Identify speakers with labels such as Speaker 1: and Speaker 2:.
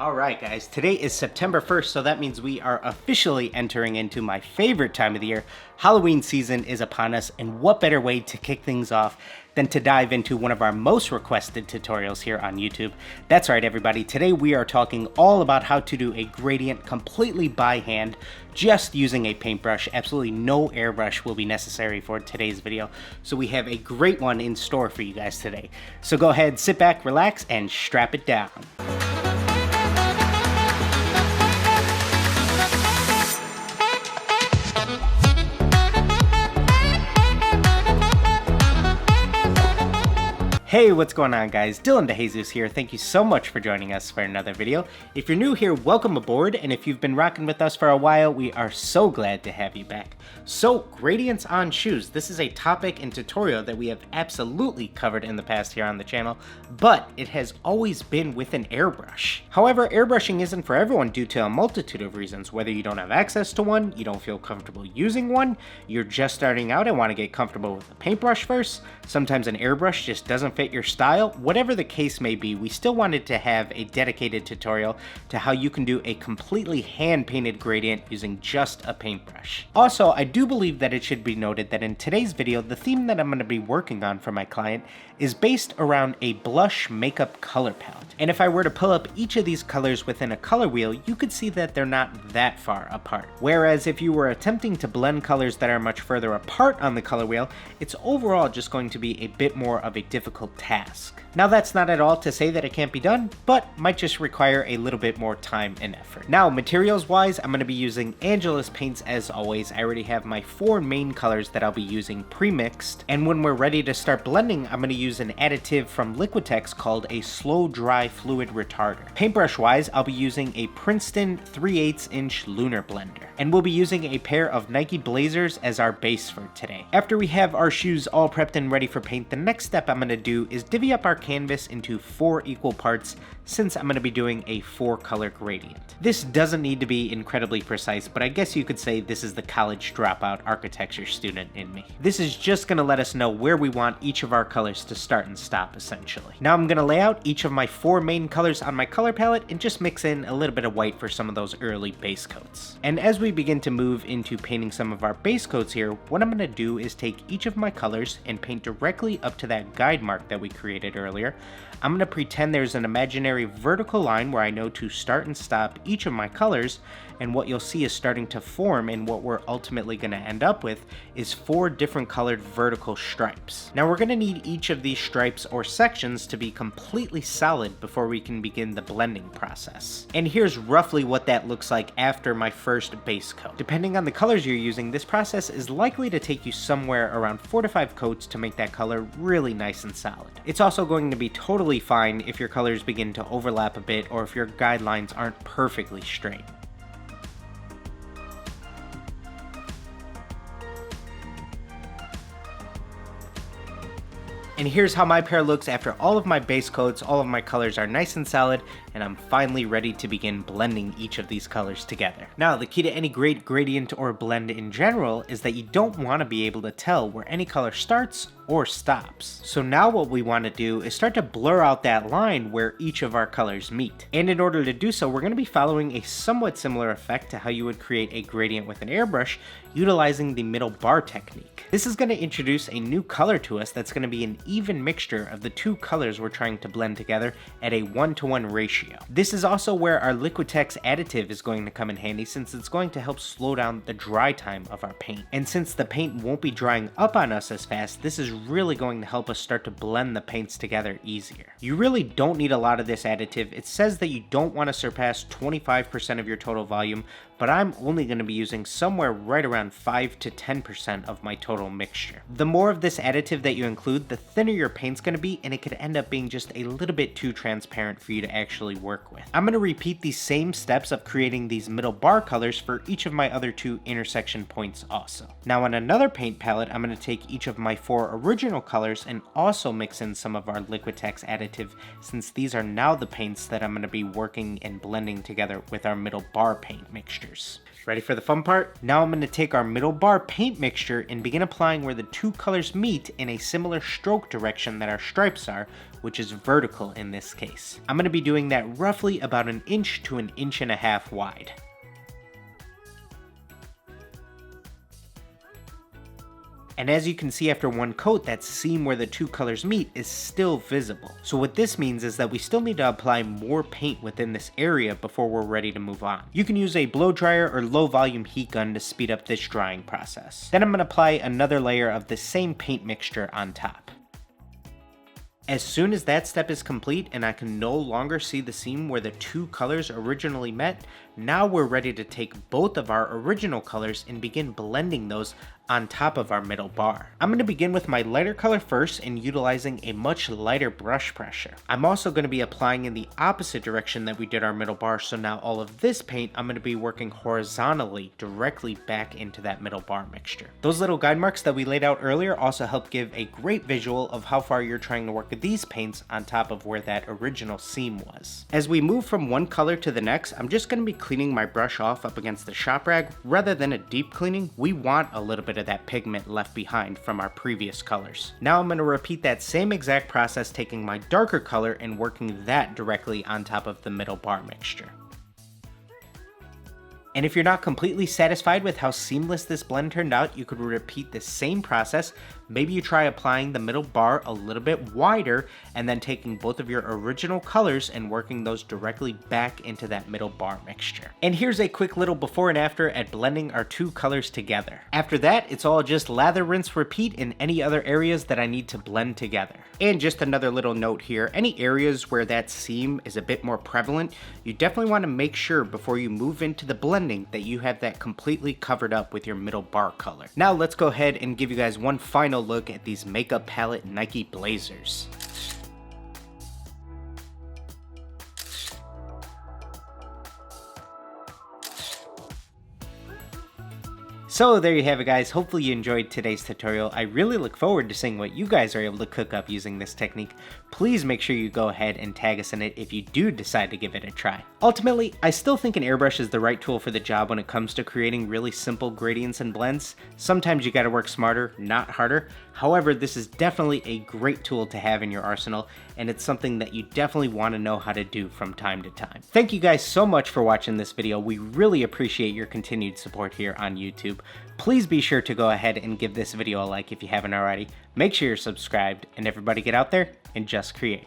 Speaker 1: Alright guys, today is September 1st, so that means we are officially entering into my favorite time of the year. Halloween season is upon us, and what better way to kick things off than to dive into one of our most requested tutorials here on YouTube. That's right everybody, today we are talking all about how to do a gradient completely by hand, just using a paintbrush. Absolutely no airbrush will be necessary for today's video, so we have a great one in store for you guys today. So go ahead, sit back, relax, and strap it down. Hey, what's going on guys? Dylan DeJesus here. Thank you so much for joining us for another video. If you're new here, welcome aboard, and if you've been rocking with us for a while, we are so glad to have you back. So, gradients on shoes. This is a topic and tutorial that we have absolutely covered in the past here on the channel, but it has always been with an airbrush. However, airbrushing isn't for everyone due to a multitude of reasons. Whether you don't have access to one, you don't feel comfortable using one, you're just starting out and want to get comfortable with a paintbrush first, sometimes an airbrush just doesn't fit your style. Whatever the case may be, we still wanted to have a dedicated tutorial to how you can do a completely hand-painted gradient using just a paintbrush. Also, I do believe that it should be noted that in today's video, the theme that I'm going to be working on for my client is based around a blush makeup color palette. And if I were to pull up each of these colors within a color wheel, you could see that they're not that far apart. Whereas if you were attempting to blend colors that are much further apart on the color wheel, it's overall just going to be a bit more of a difficult task. Now that's not at all to say that it can't be done, but might just require a little bit more time and effort. Now materials wise, I'm going to be using Angelus paints as always. I already have my 4 main colors that I'll be using pre-mixed, and when we're ready to start blending, I'm going to use an additive from Liquitex called a Slo-Dri fluid retarder. Paintbrush wise, I'll be using a Princeton 3/8 inch Lunar blender, and we'll be using a pair of Nike Blazers as our base for today. After we have our shoes all prepped and ready for paint, the next step I'm going to do is divvy up our canvas into 4 equal parts, since I'm going to be doing a 4-color gradient. This doesn't need to be incredibly precise, but I guess you could say this is the college dropout architecture student in me. This is just going to let us know where we want each of our colors to start and stop, essentially. Now I'm going to lay out each of my 4 main colors on my color palette and just mix in a little bit of white for some of those early base coats. And as we begin to move into painting some of our base coats here, what I'm going to do is take each of my colors and paint directly up to that guide mark that we created earlier. I'm going to pretend there's an imaginary vertical line where I know to start and stop each of my colors, and what you'll see is starting to form, and what we're ultimately going to end up with is 4 different colored vertical stripes. Now we're going to need each of these stripes or sections to be completely solid before we can begin the blending process. And here's roughly what that looks like after my first base coat. Depending on the colors you're using, this process is likely to take you somewhere around 4 to 5 coats to make that color really nice and solid. It's also going to be totally fine if your colors begin to overlap a bit or if your guidelines aren't perfectly straight. And here's how my pair looks after all of my base coats. All of my colors are nice and solid, and I'm finally ready to begin blending each of these colors together. Now, the key to any great gradient or blend in general is that you don't want to be able to tell where any color starts or stops. So now what we want to do is start to blur out that line where each of our colors meet. And in order to do so, we're going to be following a somewhat similar effect to how you would create a gradient with an airbrush, utilizing the middle bar technique. This is going to introduce a new color to us that's going to be an even mixture of the 2 colors we're trying to blend together at a 1-to-1 ratio. This is also where our Liquitex additive is going to come in handy, since it's going to help slow down the dry time of our paint. And since the paint won't be drying up on us as fast, this is really going to help us start to blend the paints together easier. You really don't need a lot of this additive. It says that you don't want to surpass 25% of your total volume, but I'm only going to be using somewhere right around 5 to 10% of my total mixture. The more of this additive that you include, the thinner your paint's going to be, and it could end up being just a little bit too transparent for you to actually work with. I'm going to repeat these same steps of creating these middle bar colors for each of my other 2 intersection points also. Now on another paint palette, I'm going to take each of my 4 original colors and also mix in some of our Liquitex additive, since these are now the paints that I'm going to be working and blending together with our middle bar paint mixtures. Ready for the fun part? Now I'm going to take our middle bar paint mixture and begin applying where the 2 colors meet in a similar stroke direction that our stripes are, which is vertical in this case. I'm going to be doing that roughly about 1 inch to 1.5 inches wide. And as you can see after one coat, that seam where the two colors meet is still visible. So what this means is that we still need to apply more paint within this area before we're ready to move on. You can use a blow dryer or low volume heat gun to speed up this drying process. Then I'm going to apply another layer of the same paint mixture on top. As soon as that step is complete and I can no longer see the seam where the two colors originally met, now we're ready to take both of our original colors and begin blending those on top of our middle bar. I'm going to begin with my lighter color first and utilizing a much lighter brush pressure. I'm also going to be applying in the opposite direction that we did our middle bar, so now all of this paint I'm going to be working horizontally directly back into that middle bar mixture. Those little guide marks that we laid out earlier also help give a great visual of how far you're trying to work with these paints on top of where that original seam was. As we move from one color to the next, I'm just going to be cleaning my brush off up against the shop rag. Rather than a deep cleaning, we want a little bit of that pigment left behind from our previous colors. Now I'm going to repeat that same exact process, taking my darker color and working that directly on top of the middle bar mixture. And if you're not completely satisfied with how seamless this blend turned out, you could repeat the same process. Maybe you try applying the middle bar a little bit wider and then taking both of your original colors and working those directly back into that middle bar mixture. And here's a quick little before and after at blending our two colors together. After that, it's all just lather, rinse, repeat in any other areas that I need to blend together. And just another little note here, any areas where that seam is a bit more prevalent, you definitely want to make sure before you move into the blending that you have that completely covered up with your middle bar color. Now let's go ahead and give you guys one final look at these makeup palette Nike blazers. So there you have it, guys. Hopefully you enjoyed today's tutorial. I really look forward to seeing what you guys are able to cook up using this technique. Please make sure you go ahead and tag us in it if you do decide to give it a try. Ultimately, I still think an airbrush is the right tool for the job when it comes to creating really simple gradients and blends. Sometimes you gotta work smarter, not harder. However, this is definitely a great tool to have in your arsenal, and it's something that you definitely want to know how to do from time to time. Thank you guys so much for watching this video. We really appreciate your continued support here on YouTube. Please be sure to go ahead and give this video a like if you haven't already. Make sure you're subscribed, and everybody get out there and just create.